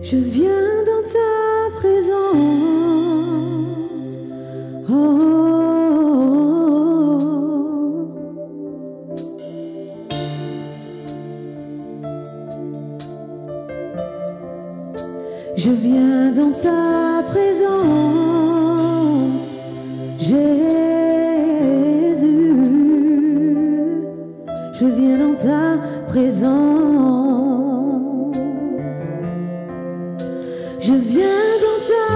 Je viens dans ta présence, oh. Je viens dans ta présence, Jésus. Je viens dans ta présence. Je viens dans ta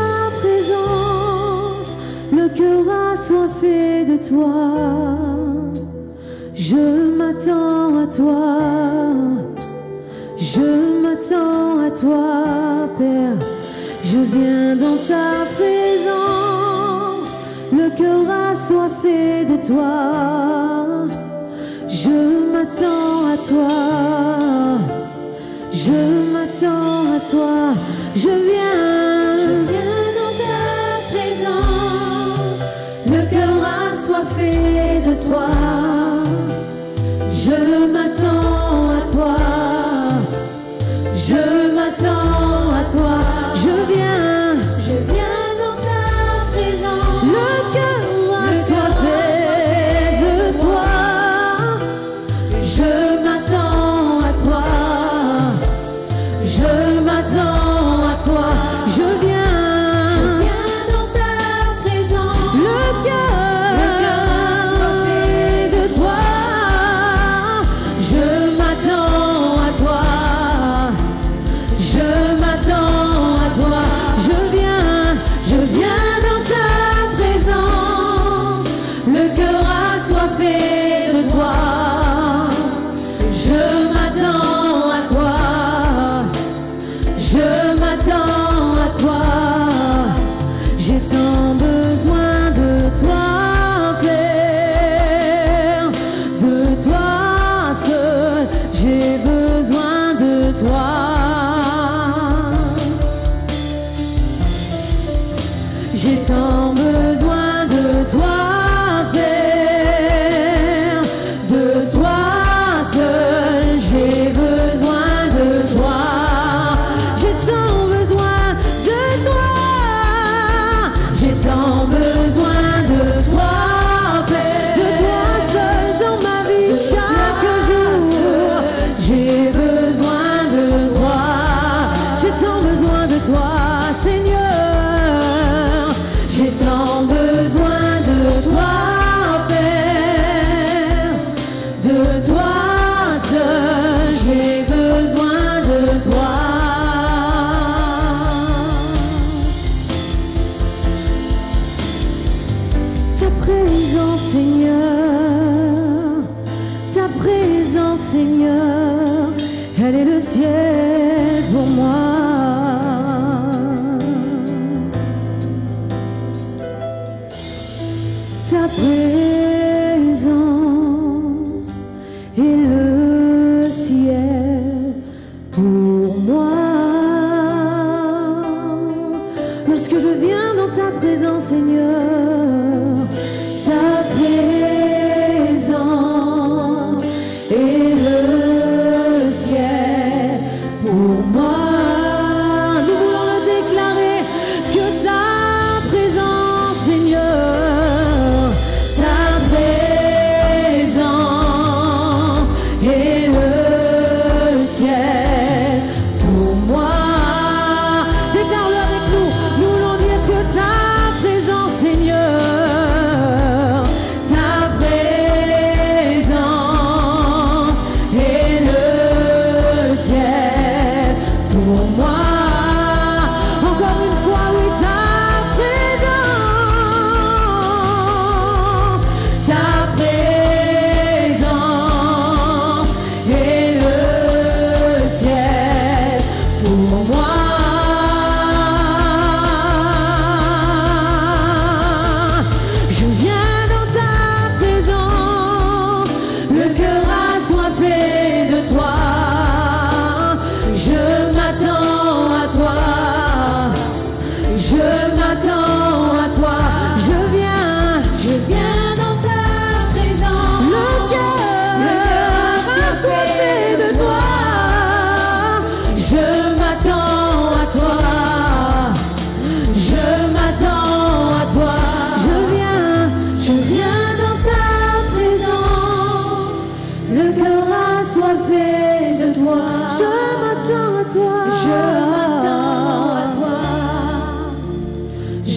présence, le cœur assoiffé de toi. Je m'attends à toi, je m'attends à toi, Père. Je viens dans ta présence, le cœur assoiffé de toi. Je m'attends à toi, je m'attends à toi. Je viens dans ta présence, le cœur assoiffé de toi. Je m'attends à toi, je m'attends à toi. Je viens dans ta présence, le cœur assoiffé de toi. Je m'attends à toi, je m'attends à toi. Je viens dans ta présence, le cœur assoiffé de toi. Je m'attends à toi, je m'attends à toi. Je viens dans ta présence, le cœur assoiffé de toi. Je m'attends à toi, je m'attends à toi. J'ai tant besoin de toi, Père, de toi seul. J'ai besoin de toi. J'ai tant besoin de toi, Père, de toi seul. J'ai besoin de toi. J'ai tant besoin de toi. J'ai tant besoin de toi, Père, de toi seul dans ma vie chaque jour. J'ai besoin de toi. J'ai tant besoin de toi, Seigneur. J'ai tant besoin de toi, Père, de toi seul. J'ai besoin de toi. Ta présence, Seigneur, ta présence, Seigneur, elle est le ciel pour moi. Ta présence est le ciel pour moi. Lorsque je viens dans ta présence, Seigneur, ta présence est le ciel pour moi. Nous voulons le déclarer que ta présence, Seigneur, ta présence est le ciel pour moi. Déclare-le avec nous. Nous voulons dire que ta présence, Seigneur, ta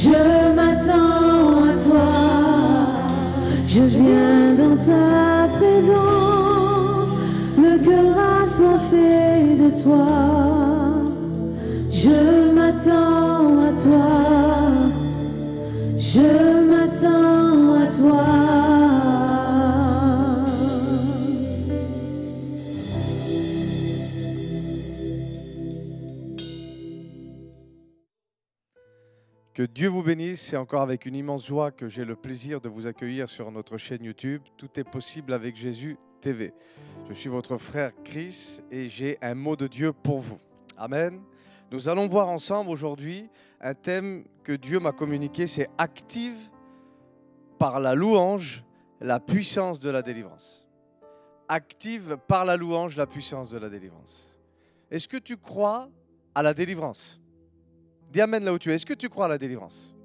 Je m'attends à toi. Je viens dans ta présence. Le cœur assoiffé de toi. Je m'attends à toi. Je m'attends à toi. Que Dieu vous bénisse. C'est encore avec une immense joie que j'ai le plaisir de vous accueillir sur notre chaîne YouTube. Tout est possible avec Jésus TV. Je suis votre frère Chris et j'ai un mot de Dieu pour vous. Amen. Nous allons voir ensemble aujourd'hui un thème que Dieu m'a communiqué, c'est « Active par la louange la puissance de la délivrance ». Active par la louange la puissance de la délivrance. Est-ce que tu crois à la délivrance ? Dis amen là où tu es. Est-ce que tu crois à la délivrance?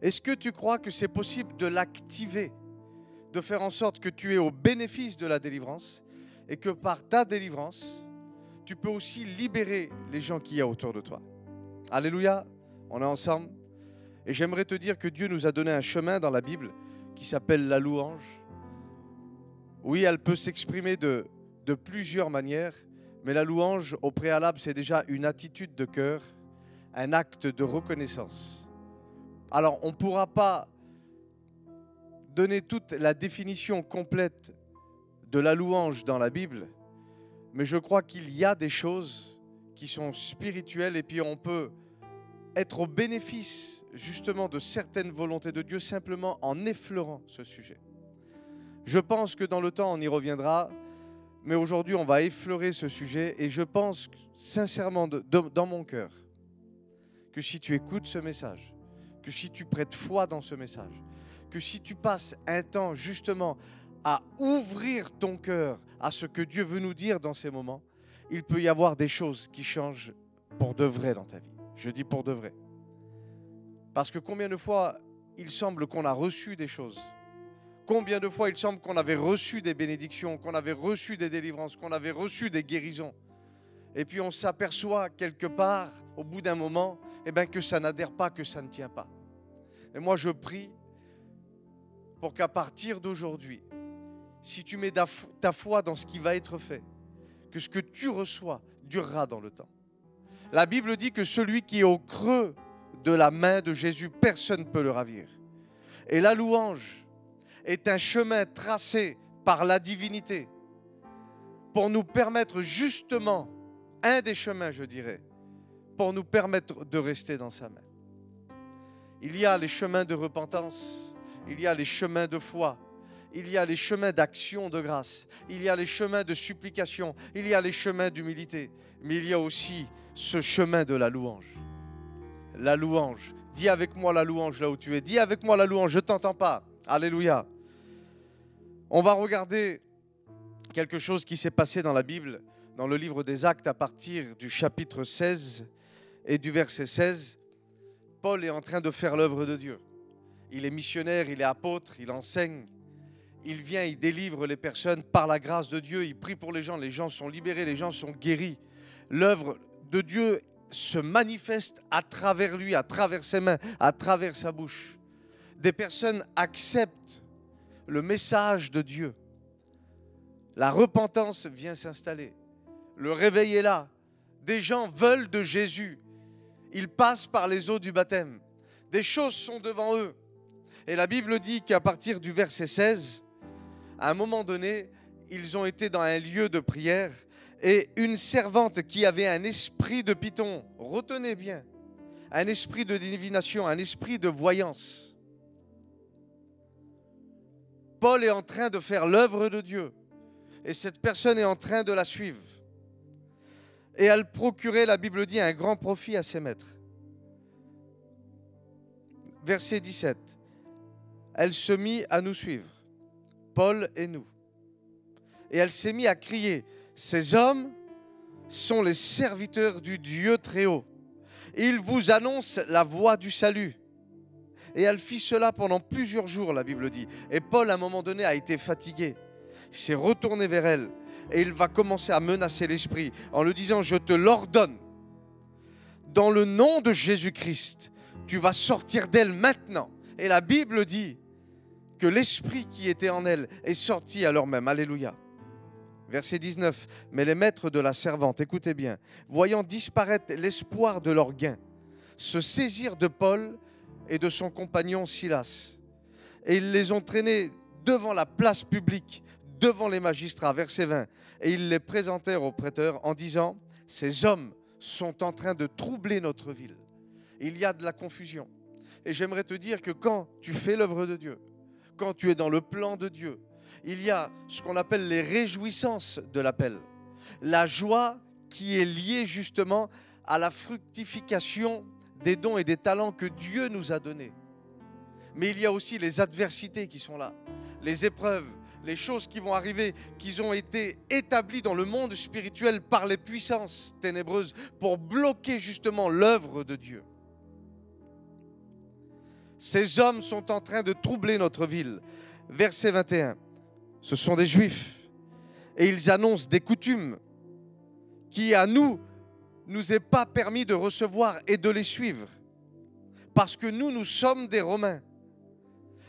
Est-ce que tu crois que c'est possible de l'activer, de faire en sorte que tu es au bénéfice de la délivrance et que par ta délivrance, tu peux aussi libérer les gens qu'il y a autour de toi? Alléluia, on est ensemble. Et j'aimerais te dire que Dieu nous a donné un chemin dans la Bible qui s'appelle la louange. Oui, elle peut s'exprimer de plusieurs manières, mais la louange, au préalable, c'est déjà une attitude de cœur, un acte de reconnaissance. Alors, on ne pourra pas donner toute la définition complète de la louange dans la Bible, mais je crois qu'il y a des choses qui sont spirituelles et puis on peut être au bénéfice justement de certaines volontés de Dieu simplement en effleurant ce sujet. Je pense que dans le temps, on y reviendra, mais aujourd'hui, on va effleurer ce sujet et je pense sincèrement dans mon cœur que si tu écoutes ce message, que si tu prêtes foi dans ce message, que si tu passes un temps justement à ouvrir ton cœur à ce que Dieu veut nous dire dans ces moments, il peut y avoir des choses qui changent pour de vrai dans ta vie. Je dis pour de vrai. Parce que combien de fois il semble qu'on a reçu des choses, combien de fois il semble qu'on avait reçu des bénédictions, qu'on avait reçu des délivrances, qu'on avait reçu des guérisons, et puis on s'aperçoit quelque part, au bout d'un moment, que ça n'adhère pas, que ça ne tient pas. Et moi je prie pour qu'à partir d'aujourd'hui, si tu mets ta foi dans ce qui va être fait, que ce que tu reçois durera dans le temps. La Bible dit que celui qui est au creux de la main de Jésus, personne ne peut le ravir. Et la louange est un chemin tracé par la divinité pour nous permettre justement, un des chemins je dirais, pour nous permettre de rester dans sa main. Il y a les chemins de repentance, il y a les chemins de foi, il y a les chemins d'action de grâce, il y a les chemins de supplication, il y a les chemins d'humilité, mais il y a aussi ce chemin de la louange. La louange. Dis avec moi la louange là où tu es. Dis avec moi la louange, je ne t'entends pas. Alléluia. On va regarder quelque chose qui s'est passé dans la Bible, dans le livre des Actes à partir du chapitre 16 et du verset 16. Paul est en train de faire l'œuvre de Dieu. Il est missionnaire, il est apôtre, il enseigne. Il vient, il délivre les personnes par la grâce de Dieu. Il prie pour les gens sont libérés, les gens sont guéris. L'œuvre de Dieu se manifeste à travers lui, à travers ses mains, à travers sa bouche. Des personnes acceptent le message de Dieu. La repentance vient s'installer. Le réveil est là. Des gens veulent de Jésus. Ils passent par les eaux du baptême. Des choses sont devant eux. Et la Bible dit qu'à partir du verset 16, à un moment donné, ils ont été dans un lieu de prière et une servante qui avait un esprit de python, retenez bien, un esprit de divination, un esprit de voyance. Paul est en train de faire l'œuvre de Dieu et cette personne est en train de la suivre. Et elle procurait, la Bible dit, un grand profit à ses maîtres. Verset 17. Elle se mit à nous suivre, Paul et nous. Et elle s'est mise à crier, ces hommes sont les serviteurs du Dieu très haut. Ils vous annoncent la voie du salut. Et elle fit cela pendant plusieurs jours, la Bible dit. Et Paul, à un moment donné, a été fatigué. Il s'est retourné vers elle. Et il va commencer à menacer l'esprit en lui disant, je te l'ordonne, dans le nom de Jésus-Christ, tu vas sortir d'elle maintenant. Et la Bible dit que l'esprit qui était en elle est sorti à l'heure même. Alléluia. Verset 19. Mais les maîtres de la servante, écoutez bien, voyant disparaître l'espoir de leur gain, se saisirent de Paul et de son compagnon Silas. Et ils les ont traînés devant la place publique, devant les magistrats. Verset 20. Et ils les présentèrent au prêteur en disant, ces hommes sont en train de troubler notre ville. Il y a de la confusion. Et j'aimerais te dire que quand tu fais l'œuvre de Dieu, quand tu es dans le plan de Dieu, il y a ce qu'on appelle les réjouissances de l'appel. La joie qui est liée justement à la fructification des dons et des talents que Dieu nous a donnés. Mais il y a aussi les adversités qui sont là, les épreuves, les choses qui vont arriver, qui ont été établies dans le monde spirituel par les puissances ténébreuses pour bloquer justement l'œuvre de Dieu. Ces hommes sont en train de troubler notre ville. Verset 21. Ce sont des Juifs et ils annoncent des coutumes qui à nous est pas permis de recevoir et de les suivre parce que nous sommes des Romains.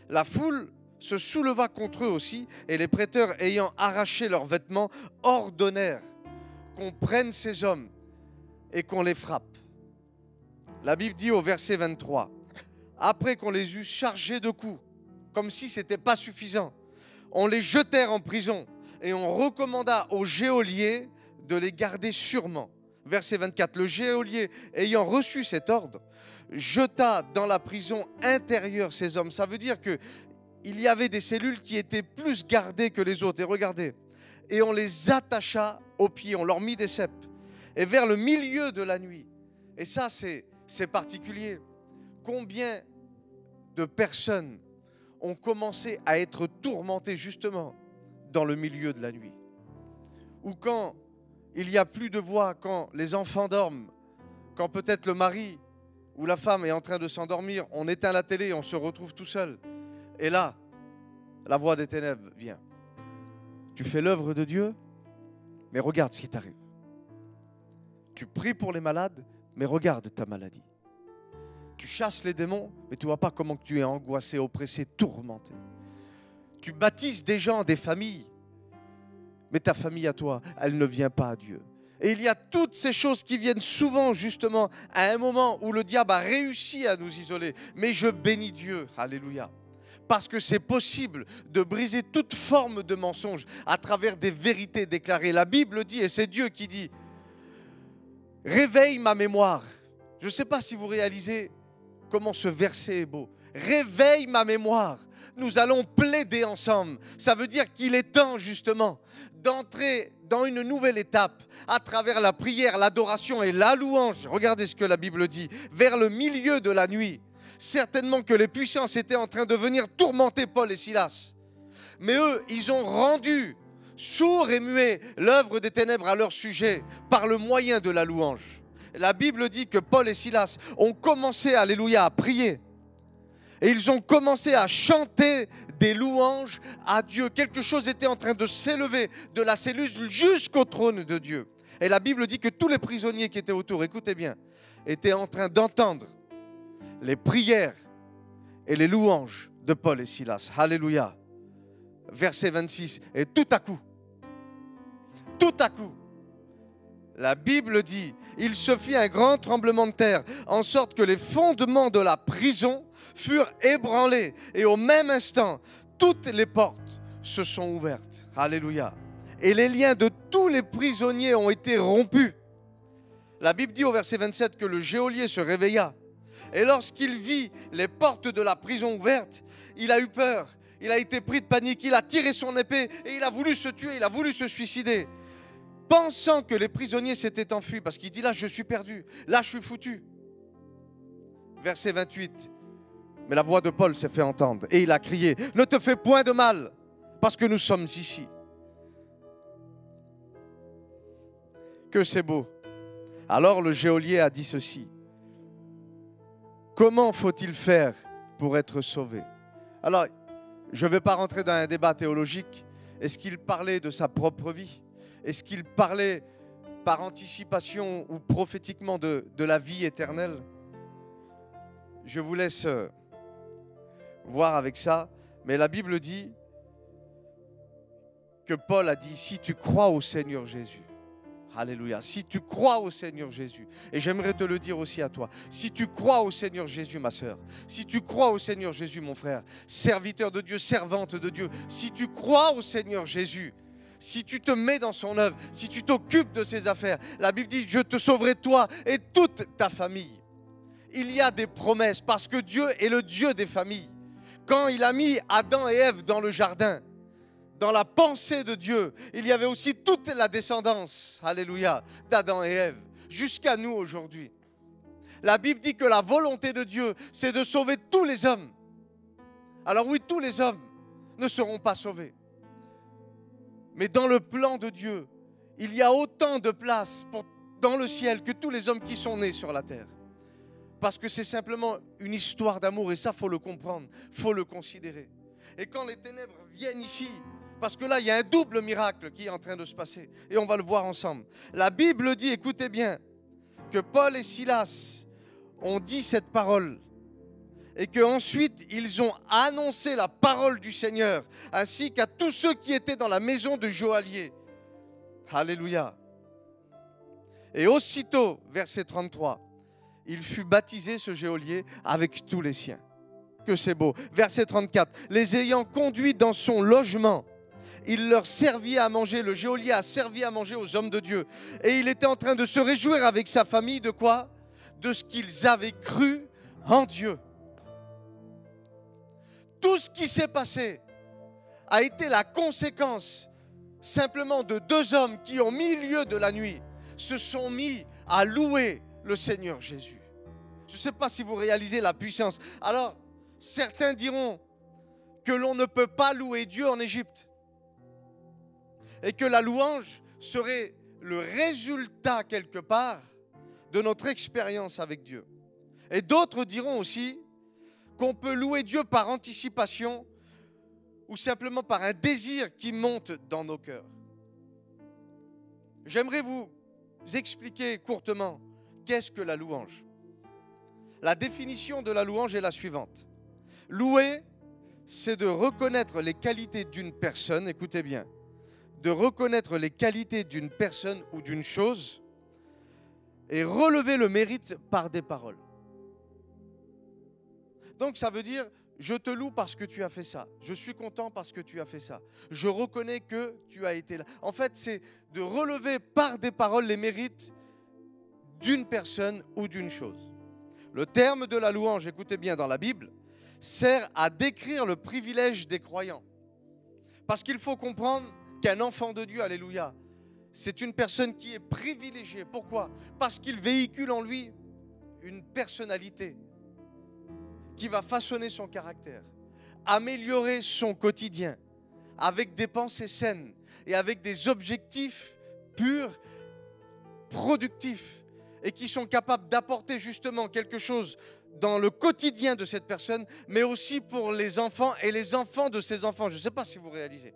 La foule se souleva contre eux aussi et les prêteurs ayant arraché leurs vêtements ordonnèrent qu'on prenne ces hommes et qu'on les frappe. La Bible dit au verset 23, après qu'on les eut chargés de coups, comme si ce n'était pas suffisant, on les jetèrent en prison et on recommanda au geôlier de les garder sûrement. Verset 24, le geôlier ayant reçu cet ordre, jeta dans la prison intérieure ces hommes. Ça veut dire qu'il y avait des cellules qui étaient plus gardées que les autres. Et regardez, et on les attacha aux pieds, on leur mit des ceps. Et vers le milieu de la nuit, et ça c'est particulier, combien de personnes ont commencé à être tourmentées justement dans le milieu de la nuit. Ou quand il n'y a plus de voix, quand les enfants dorment, quand peut-être le mari ou la femme est en train de s'endormir, on éteint la télé et on se retrouve tout seul. Et là, la voix des ténèbres vient. Tu fais l'œuvre de Dieu, mais regarde ce qui t'arrive. Tu pries pour les malades, mais regarde ta maladie. Tu chasses les démons, mais tu ne vois pas comment tu es angoissé, oppressé, tourmenté. Tu baptises des gens, des familles, mais ta famille à toi, elle ne vient pas à Dieu. Et il y a toutes ces choses qui viennent souvent justement à un moment où le diable a réussi à nous isoler. Mais je bénis Dieu, alléluia. Parce que c'est possible de briser toute forme de mensonge à travers des vérités déclarées. La Bible dit, et c'est Dieu qui dit, réveille ma mémoire. Je ne sais pas si vous réalisez comment ce verset est beau. Réveille ma mémoire. Nous allons plaider ensemble. Ça veut dire qu'il est temps justement d'entrer dans une nouvelle étape à travers la prière, l'adoration et la louange. Regardez ce que la Bible dit. Vers le milieu de la nuit, certainement que les puissances étaient en train de venir tourmenter Paul et Silas. Mais eux, ils ont rendu sourds et muets l'œuvre des ténèbres à leur sujet par le moyen de la louange. La Bible dit que Paul et Silas ont commencé, alléluia, à prier. Et ils ont commencé à chanter des louanges à Dieu. Quelque chose était en train de s'élever de la cellule jusqu'au trône de Dieu. Et la Bible dit que tous les prisonniers qui étaient autour, écoutez bien, étaient en train d'entendre les prières et les louanges de Paul et Silas. Alléluia. Verset 26. Et tout à coup, la Bible dit, il se fit un grand tremblement de terre, en sorte que les fondements de la prison furent ébranlés. Et au même instant, toutes les portes se sont ouvertes. Alléluia. Et les liens de tous les prisonniers ont été rompus. La Bible dit au verset 27 que le geôlier se réveilla. Et lorsqu'il vit les portes de la prison ouvertes, il a eu peur. Il a été pris de panique. Il a tiré son épée et il a voulu se tuer. Il a voulu se suicider. Pensant que les prisonniers s'étaient enfuis, parce qu'il dit là je suis perdu, là je suis foutu. Verset 28, mais la voix de Paul s'est fait entendre et il a crié, ne te fais point de mal, parce que nous sommes ici. Que c'est beau. Alors le geôlier a dit ceci, comment faut-il faire pour être sauvé? Alors, je ne vais pas rentrer dans un débat théologique. Est-ce qu'il parlait de sa propre vie? Est-ce qu'il parlait par anticipation ou prophétiquement de la vie éternelle? je vous laisse voir avec ça. Mais la Bible dit que Paul a dit, si tu crois au Seigneur Jésus, alléluia, si tu crois au Seigneur Jésus, et j'aimerais te le dire aussi à toi, si tu crois au Seigneur Jésus, ma sœur, si tu crois au Seigneur Jésus, mon frère, serviteur de Dieu, servante de Dieu, si tu crois au Seigneur Jésus, si tu te mets dans son œuvre, si tu t'occupes de ses affaires, la Bible dit, je te sauverai toi et toute ta famille. Il y a des promesses parce que Dieu est le Dieu des familles. Quand il a mis Adam et Ève dans le jardin, dans la pensée de Dieu, il y avait aussi toute la descendance, alléluia, d'Adam et Ève, jusqu'à nous aujourd'hui. La Bible dit que la volonté de Dieu, c'est de sauver tous les hommes. Alors oui, tous les hommes ne seront pas sauvés. Mais dans le plan de Dieu, il y a autant de place dans le ciel que tous les hommes qui sont nés sur la terre. Parce que c'est simplement une histoire d'amour et ça, il faut le comprendre, il faut le considérer. Et quand les ténèbres viennent ici, parce que là, il y a un double miracle qui est en train de se passer et on va le voir ensemble. La Bible dit, écoutez bien, que Paul et Silas ont dit cette parole et qu'ensuite ils ont annoncé la parole du Seigneur ainsi qu'à tous ceux qui étaient dans la maison de joaillier. Alléluia. Et aussitôt, verset 33, il fut baptisé, ce geôlier, avec tous les siens. Que c'est beau. Verset 34. Les ayant conduits dans son logement, il leur servit à manger. Le geôlier a servi à manger aux hommes de Dieu. Et il était en train de se réjouir avec sa famille de quoi? De ce qu'ils avaient cru en Dieu. Tout ce qui s'est passé a été la conséquence simplement de deux hommes qui, au milieu de la nuit, se sont mis à louer le Seigneur Jésus. Je ne sais pas si vous réalisez la puissance. Alors, certains diront que l'on ne peut pas louer Dieu en Égypte et que la louange serait le résultat quelque part de notre expérience avec Dieu. Et d'autres diront aussi qu'on peut louer Dieu par anticipation ou simplement par un désir qui monte dans nos cœurs. J'aimerais vous expliquer courtement qu'est-ce que la louange. La définition de la louange est la suivante. Louer, c'est de reconnaître les qualités d'une personne, écoutez bien, de reconnaître les qualités d'une personne ou d'une chose et relever le mérite par des paroles. Donc ça veut dire, je te loue parce que tu as fait ça. Je suis content parce que tu as fait ça. Je reconnais que tu as été là. En fait, c'est de relever par des paroles les mérites d'une personne ou d'une chose. Le terme de la louange, écoutez bien, dans la Bible, sert à décrire le privilège des croyants. Parce qu'il faut comprendre qu'un enfant de Dieu, alléluia, c'est une personne qui est privilégiée. Pourquoi? Parce qu'il véhicule en lui une personnalité qui va façonner son caractère, améliorer son quotidien avec des pensées saines et avec des objectifs purs, productifs et qui sont capables d'apporter justement quelque chose dans le quotidien de cette personne, mais aussi pour les enfants et les enfants de ces enfants. Je ne sais pas si vous réalisez.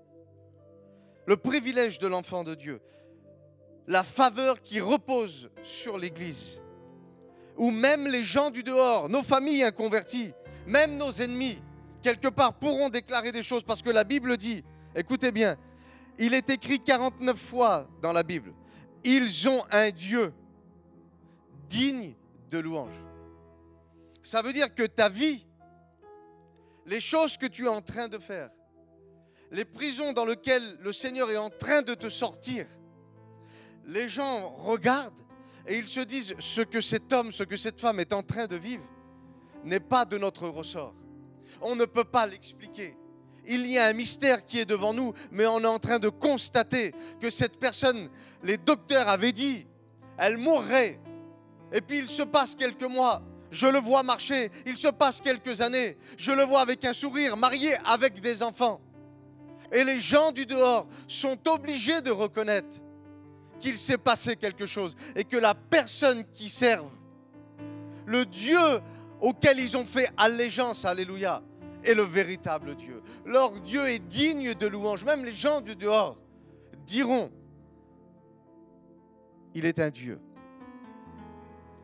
Le privilège de l'enfant de Dieu, la faveur qui repose sur l'Église, où même les gens du dehors, nos familles inconverties, même nos ennemis, quelque part pourront déclarer des choses parce que la Bible dit, écoutez bien, il est écrit 49 fois dans la Bible, ils ont un Dieu digne de louange. Ça veut dire que ta vie, les choses que tu es en train de faire, les prisons dans lesquelles le Seigneur est en train de te sortir, les gens regardent et ils se disent ce que cet homme, ce que cette femme est en train de vivre n'est pas de notre ressort. On ne peut pas l'expliquer. Il y a un mystère qui est devant nous, mais on est en train de constater que cette personne, les docteurs avaient dit, elle mourrait. Et puis il se passe quelques mois, je le vois marcher, il se passe quelques années, je le vois avec un sourire, marié avec des enfants. Et les gens du dehors sont obligés de reconnaître qu'il s'est passé quelque chose et que la personne qui serve, le Dieu auquel ils ont fait allégeance, alléluia, est le véritable Dieu. Leur Dieu est digne de louange. Même les gens du dehors diront, il est un Dieu.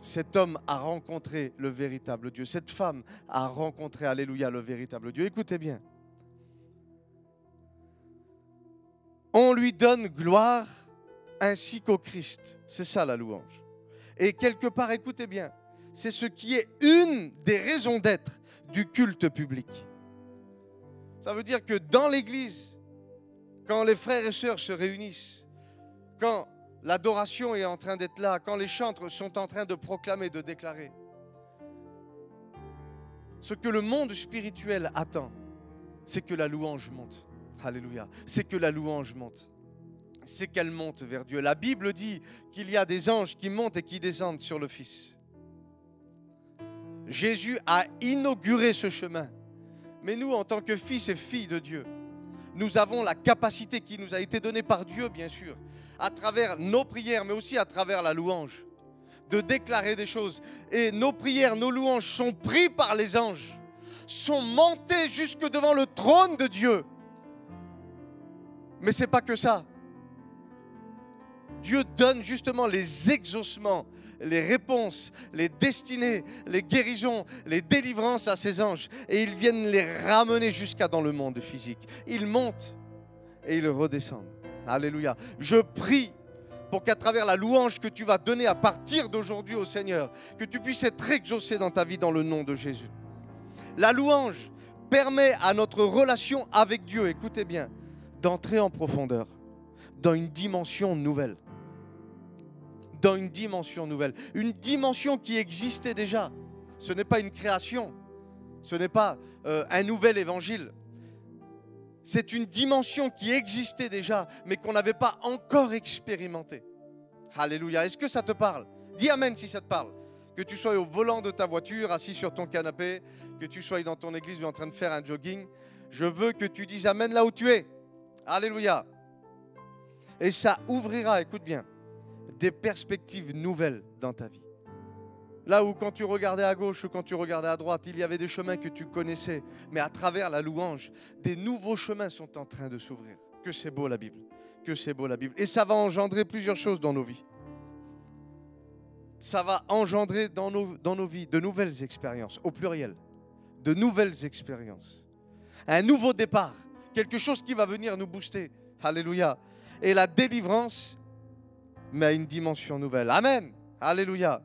cet homme a rencontré le véritable Dieu. Cette femme a rencontré, alléluia, le véritable Dieu. Écoutez bien. On lui donne gloire ainsi qu'au Christ. C'est ça la louange. Et quelque part, écoutez bien, c'est ce qui est une des raisons d'être du culte public. Ça veut dire que dans l'Église, quand les frères et sœurs se réunissent, quand l'adoration est en train d'être là, quand les chantres sont en train de proclamer, de déclarer, ce que le monde spirituel attend, c'est que la louange monte. Alléluia. C'est que la louange monte. C'est qu'elle monte vers Dieu. La Bible dit qu'il y a des anges qui montent et qui descendent sur le Fils. Jésus a inauguré ce chemin. Mais nous, en tant que fils et filles de Dieu, nous avons la capacité qui nous a été donnée par Dieu, bien sûr, à travers nos prières, mais aussi à travers la louange, de déclarer des choses. Et nos prières, nos louanges sont prises par les anges, sont montées jusque devant le trône de Dieu. Mais ce n'est pas que ça. Dieu donne justement les exaucements, les réponses, les destinées, les guérisons, les délivrances à ses anges. Et ils viennent les ramener jusqu'à dans le monde physique. Ils montent et ils redescendent. Alléluia. Je prie pour qu'à travers la louange que tu vas donner à partir d'aujourd'hui au Seigneur, que tu puisses être exaucé dans ta vie dans le nom de Jésus. La louange permet à notre relation avec Dieu, écoutez bien, d'entrer en profondeur, dans une dimension nouvelle. Dans une dimension nouvelle. Une dimension qui existait déjà. Ce n'est pas une création. Ce n'est pas un nouvel évangile. C'est une dimension qui existait déjà, mais qu'on n'avait pas encore expérimentée. Alléluia. Est-ce que ça te parle? Dis amen si ça te parle. Que tu sois au volant de ta voiture, assis sur ton canapé, que tu sois dans ton église ou en train de faire un jogging. Je veux que tu dises amen là où tu es. Alléluia. Et ça ouvrira, écoute bien, des perspectives nouvelles dans ta vie. Là où quand tu regardais à gauche ou quand tu regardais à droite, il y avait des chemins que tu connaissais. Mais à travers la louange, des nouveaux chemins sont en train de s'ouvrir. Que c'est beau la Bible. Que c'est beau la Bible. Et ça va engendrer plusieurs choses dans nos vies. Ça va engendrer dans nos vies de nouvelles expériences, au pluriel. De nouvelles expériences. Un nouveau départ. Quelque chose qui va venir nous booster. Alléluia. Et la délivrance, mais à une dimension nouvelle. Amen. Alléluia.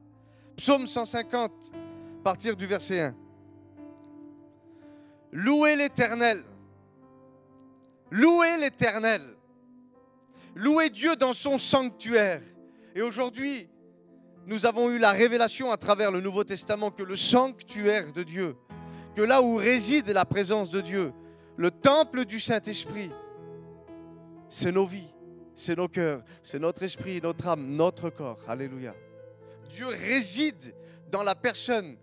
Psaume 150, à partir du verset 1. Louez l'Éternel. Louez l'Éternel. Louez Dieu dans son sanctuaire. Et aujourd'hui, nous avons eu la révélation à travers le Nouveau Testament que le sanctuaire de Dieu, que là où réside la présence de Dieu, le temple du Saint-Esprit, c'est nos vies, c'est nos cœurs, c'est notre esprit, notre âme, notre corps. Alléluia. Dieu réside dans la personne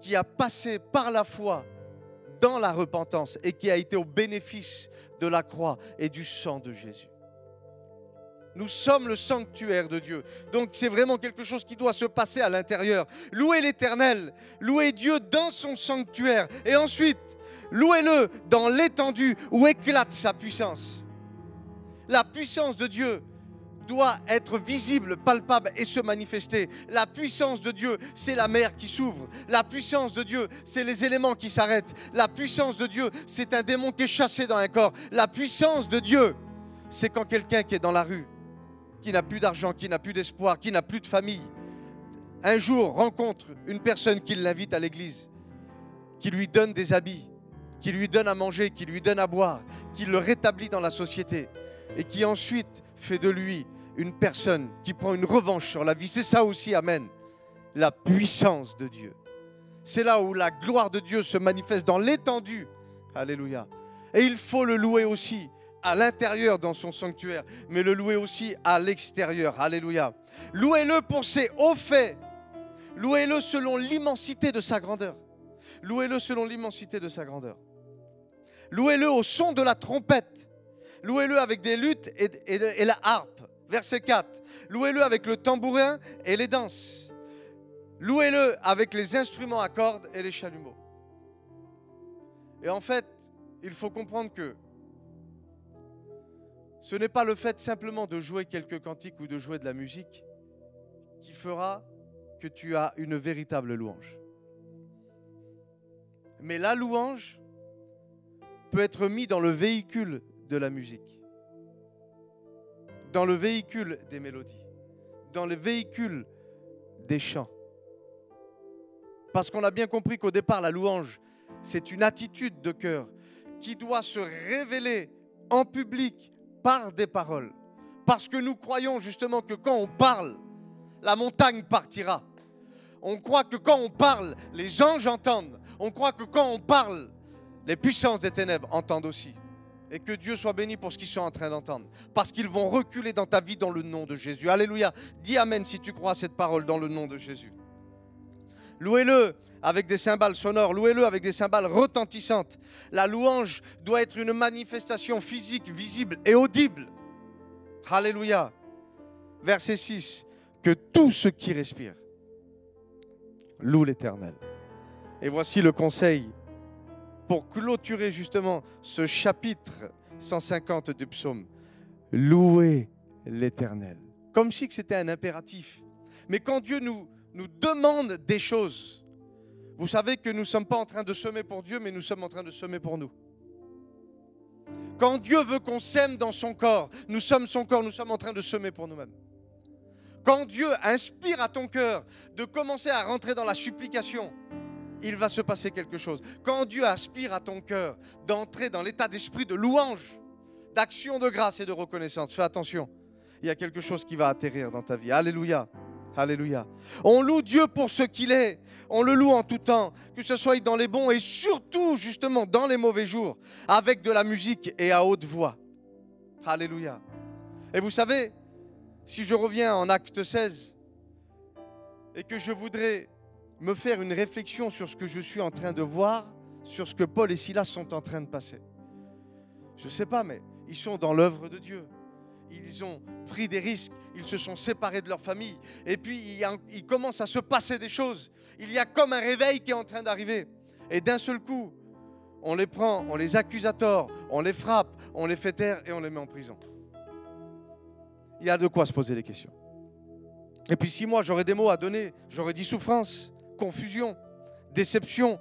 qui a passé par la foi dans la repentance et qui a été au bénéfice de la croix et du sang de Jésus. Nous sommes le sanctuaire de Dieu. Donc c'est vraiment quelque chose qui doit se passer à l'intérieur. Louez l'Éternel, louez Dieu dans son sanctuaire. Et ensuite, louez-le dans l'étendue où éclate sa puissance. La puissance de Dieu doit être visible, palpable et se manifester. La puissance de Dieu, c'est la mer qui s'ouvre. La puissance de Dieu, c'est les éléments qui s'arrêtent. La puissance de Dieu, c'est un démon qui est chassé dans un corps. La puissance de Dieu, c'est quand quelqu'un qui est dans la rue, qui n'a plus d'argent, qui n'a plus d'espoir, qui n'a plus de famille, un jour rencontre une personne qui l'invite à l'église, qui lui donne des habits, qui lui donne à manger, qui lui donne à boire, qui le rétablit dans la société et qui ensuite fait de lui une personne qui prend une revanche sur la vie. C'est ça aussi, amen, la puissance de Dieu. C'est là où la gloire de Dieu se manifeste dans l'étendue. Alléluia. Et il faut le louer aussi à l'intérieur dans son sanctuaire, mais le louer aussi à l'extérieur. Alléluia. Louez-le pour ses hauts faits. Louez-le selon l'immensité de sa grandeur. Louez-le selon l'immensité de sa grandeur. Louez-le au son de la trompette. Louez-le avec des luttes et la harpe. Verset 4. Louez-le avec le tambourin et les danses. Louez-le avec les instruments à cordes et les chalumeaux. Et en fait, il faut comprendre que ce n'est pas le fait simplement de jouer quelques cantiques ou de jouer de la musique qui fera que tu as une véritable louange. Mais la louange peut être mise dans le véhicule de la musique, dans le véhicule des mélodies, dans le véhicule des chants. Parce qu'on a bien compris qu'au départ, la louange, c'est une attitude de cœur qui doit se révéler en public par des paroles. Parce que nous croyons justement que quand on parle, la montagne partira. On croit que quand on parle, les anges entendent. On croit que quand on parle, les puissances des ténèbres entendent aussi. Et que Dieu soit béni pour ce qu'ils sont en train d'entendre. Parce qu'ils vont reculer dans ta vie dans le nom de Jésus. Alléluia. Dis amen si tu crois à cette parole dans le nom de Jésus. Louez-le avec des cymbales sonores, louez-le avec des cymbales retentissantes. La louange doit être une manifestation physique, visible et audible. Alléluia. Verset 6. Que tout ce qui respire loue l'Éternel. Et voici le conseil pour clôturer justement ce chapitre 150 du psaume. Louez l'Éternel. Comme si c'était un impératif. Mais quand Dieu nous demande des choses, vous savez que nous ne sommes pas en train de semer pour Dieu, mais nous sommes en train de semer pour nous. Quand Dieu veut qu'on sème dans son corps, nous sommes son corps, nous sommes en train de semer pour nous-mêmes. Quand Dieu inspire à ton cœur de commencer à rentrer dans la supplication, il va se passer quelque chose. Quand Dieu aspire à ton cœur d'entrer dans l'état d'esprit de louange, d'action de grâce et de reconnaissance, fais attention, il y a quelque chose qui va atterrir dans ta vie. Alléluia. Alléluia. On loue Dieu pour ce qu'il est. On le loue en tout temps, que ce soit dans les bons et surtout justement dans les mauvais jours, avec de la musique et à haute voix. Alléluia. Et vous savez, si je reviens en Acte 16 et que je voudrais me faire une réflexion sur ce que je suis en train de voir, sur ce que Paul et Silas sont en train de passer. Je ne sais pas, mais ils sont dans l'œuvre de Dieu. Ils ont pris des risques, ils se sont séparés de leur famille. Et puis, il commence à se passer des choses. Il y a comme un réveil qui est en train d'arriver. Et d'un seul coup, on les prend, on les accuse à tort, on les frappe, on les fait taire et on les met en prison. Il y a de quoi se poser des questions. Et puis si moi j'aurais des mots à donner, j'aurais dit souffrance, confusion, déception.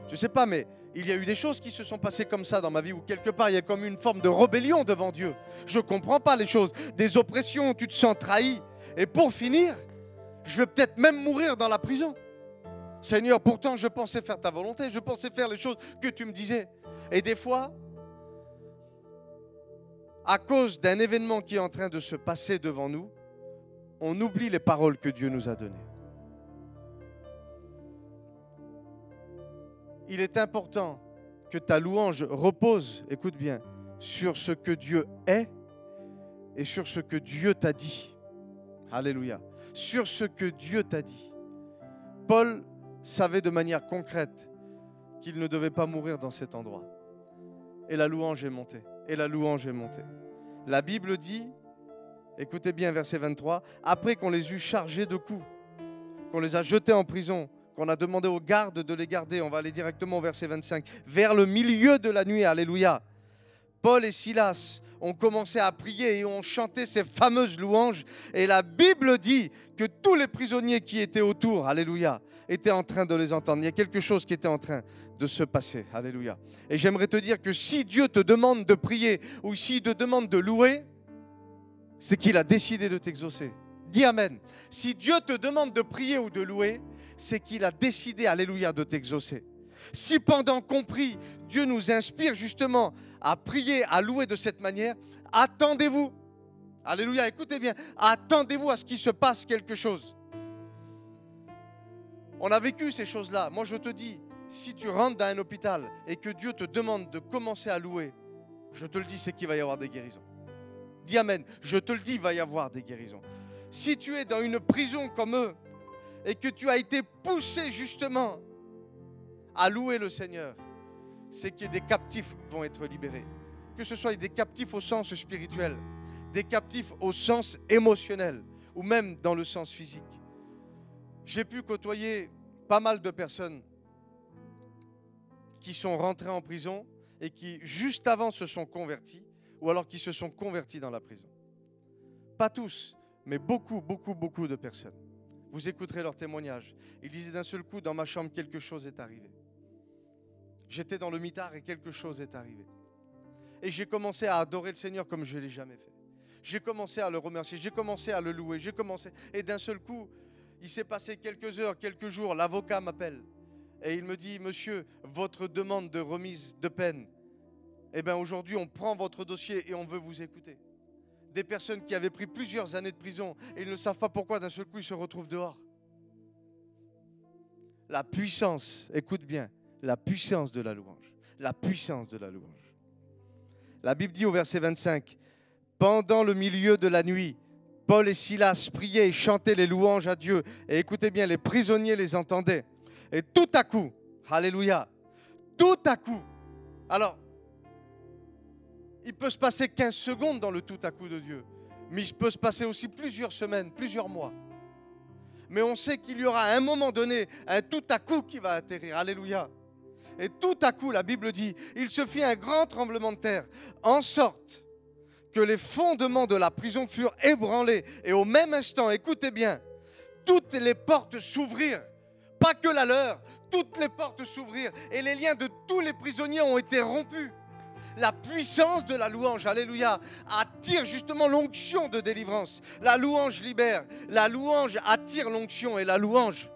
Je ne sais pas, mais il y a eu des choses qui se sont passées comme ça dans ma vie où quelque part il y a comme une forme de rébellion devant Dieu. Je ne comprends pas les choses. Des oppressions, tu te sens trahi. Et pour finir, je vais peut-être même mourir dans la prison. Seigneur, pourtant je pensais faire ta volonté, je pensais faire les choses que tu me disais. Et des fois, à cause d'un événement qui est en train de se passer devant nous, on oublie les paroles que Dieu nous a données. Il est important que ta louange repose, écoute bien, sur ce que Dieu est et sur ce que Dieu t'a dit. Alléluia. Sur ce que Dieu t'a dit. Paul savait de manière concrète qu'il ne devait pas mourir dans cet endroit. Et la louange est montée. Et la louange est montée. La Bible dit, écoutez bien verset 23, après qu'on les eut chargés de coups, qu'on les a jetés en prison, qu'on a demandé aux gardes de les garder, on va aller directement au verset 25, vers le milieu de la nuit, alléluia, Paul et Silas ont commencé à prier et ont chanté ces fameuses louanges. Et la Bible dit que tous les prisonniers qui étaient autour, alléluia, étaient en train de les entendre. Il y a quelque chose qui était en train de se passer, alléluia. Et j'aimerais te dire que si Dieu te demande de prier ou s'il te demande de louer, c'est qu'il a décidé de t'exaucer. Dis amen. Si Dieu te demande de prier ou de louer, c'est qu'il a décidé, alléluia, de t'exaucer. Si pendant qu'on prie, Dieu nous inspire justement à prier, à louer de cette manière, attendez-vous. Alléluia, écoutez bien, attendez-vous à ce qu'il se passe quelque chose. On a vécu ces choses-là. Moi, je te dis, si tu rentres dans un hôpital et que Dieu te demande de commencer à louer, je te le dis, c'est qu'il va y avoir des guérisons. Dis amen. Je te le dis, il va y avoir des guérisons. Si tu es dans une prison comme eux et que tu as été poussé justement à louer le Seigneur, c'est que des captifs vont être libérés. Que ce soit des captifs au sens spirituel, des captifs au sens émotionnel ou même dans le sens physique. J'ai pu côtoyer pas mal de personnes qui sont rentrées en prison et qui juste avant se sont convertis ou alors qui se sont convertis dans la prison. Pas tous, mais beaucoup de personnes. Vous écouterez leur témoignage. Il disait d'un seul coup, dans ma chambre, quelque chose est arrivé. J'étais dans le mitard et quelque chose est arrivé. Et j'ai commencé à adorer le Seigneur comme je ne l'ai jamais fait. J'ai commencé à le remercier, j'ai commencé à le louer, et d'un seul coup, il s'est passé quelques heures, quelques jours, l'avocat m'appelle et il me dit, monsieur, votre demande de remise de peine, eh bien aujourd'hui on prend votre dossier et on veut vous écouter. Des personnes qui avaient pris plusieurs années de prison et ils ne savent pas pourquoi d'un seul coup ils se retrouvent dehors. La puissance, écoute bien, la puissance de la louange, la puissance de la louange. La Bible dit au verset 25, pendant le milieu de la nuit, Paul et Silas priaient et chantaient les louanges à Dieu. Et écoutez bien, les prisonniers les entendaient. Et tout à coup, alléluia, tout à coup, alors, il peut se passer 15 secondes dans le tout à coup de Dieu, mais il peut se passer aussi plusieurs semaines, plusieurs mois. Mais on sait qu'il y aura à un moment donné un tout à coup qui va atterrir, alléluia. Et tout à coup, la Bible dit, il se fit un grand tremblement de terre, en sorte que les fondements de la prison furent ébranlés. Et au même instant, écoutez bien, toutes les portes s'ouvrirent. Pas que la leur, toutes les portes s'ouvrirent. Et les liens de tous les prisonniers ont été rompus. La puissance de la louange, alléluia, attire justement l'onction de délivrance. La louange libère, la louange attire l'onction et la louange,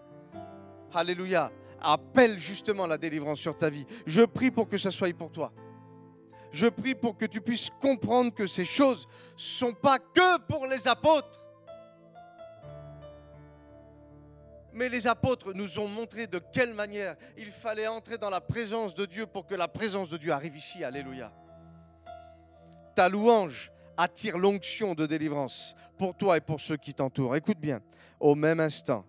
alléluia, appelle justement la délivrance sur ta vie. Je prie pour que ça soit pour toi. Je prie pour que tu puisses comprendre que ces choses ne sont pas que pour les apôtres. Mais les apôtres nous ont montré de quelle manière il fallait entrer dans la présence de Dieu pour que la présence de Dieu arrive ici. Alléluia. Ta louange attire l'onction de délivrance pour toi et pour ceux qui t'entourent. Écoute bien, au même instant,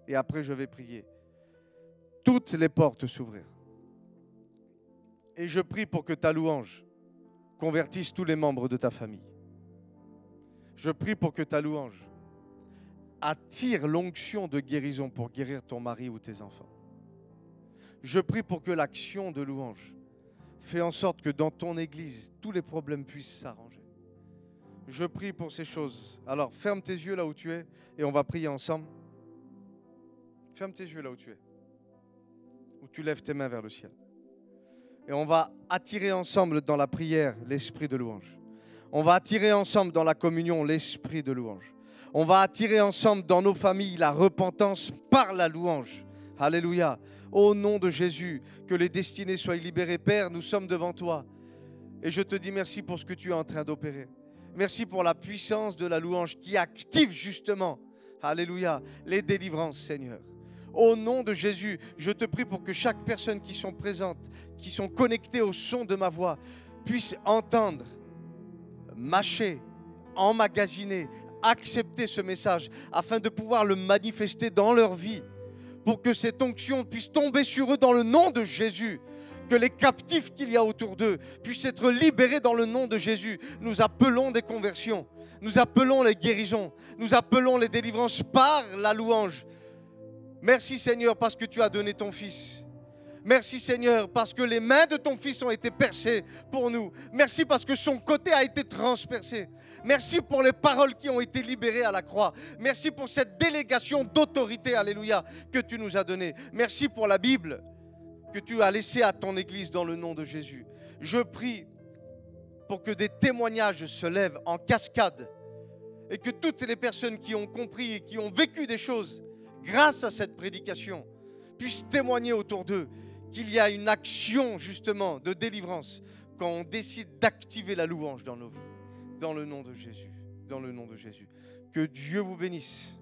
et après je vais prier, toutes les portes s'ouvrirent. Et je prie pour que ta louange convertisse tous les membres de ta famille. Je prie pour que ta louange attire l'onction de guérison pour guérir ton mari ou tes enfants. Je prie pour que l'action de louange fait en sorte que dans ton église, tous les problèmes puissent s'arranger. Je prie pour ces choses. Alors, ferme tes yeux là où tu es et on va prier ensemble. Ferme tes yeux là où tu es. Ou tu lèves tes mains vers le ciel. Et on va attirer ensemble dans la prière l'esprit de louange. On va attirer ensemble dans la communion l'esprit de louange. On va attirer ensemble dans nos familles la repentance par la louange. Alléluia. Au nom de Jésus, que les destinées soient libérées. Père, nous sommes devant toi. Et je te dis merci pour ce que tu es en train d'opérer. Merci pour la puissance de la louange qui active justement, alléluia, les délivrances, Seigneur. Au nom de Jésus, je te prie pour que chaque personne qui sont présentes, qui sont connectées au son de ma voix, puisse entendre, mâcher, emmagasiner, accepter ce message afin de pouvoir le manifester dans leur vie, pour que cette onction puisse tomber sur eux dans le nom de Jésus, que les captifs qu'il y a autour d'eux puissent être libérés dans le nom de Jésus. Nous appelons des conversions, nous appelons les guérisons, nous appelons les délivrances par la louange. Merci Seigneur parce que tu as donné ton Fils. Merci Seigneur parce que les mains de ton Fils ont été percées pour nous. Merci parce que son côté a été transpercé. Merci pour les paroles qui ont été libérées à la croix. Merci pour cette délégation d'autorité, alléluia, que tu nous as donnée. Merci pour la Bible que tu as laissée à ton Église dans le nom de Jésus. Je prie pour que des témoignages se lèvent en cascade et que toutes les personnes qui ont compris et qui ont vécu des choses grâce à cette prédication puissent témoigner autour d'eux qu'il y a une action justement de délivrance quand on décide d'activer la louange dans nos vies. Dans le nom de Jésus. Dans le nom de Jésus. Que Dieu vous bénisse.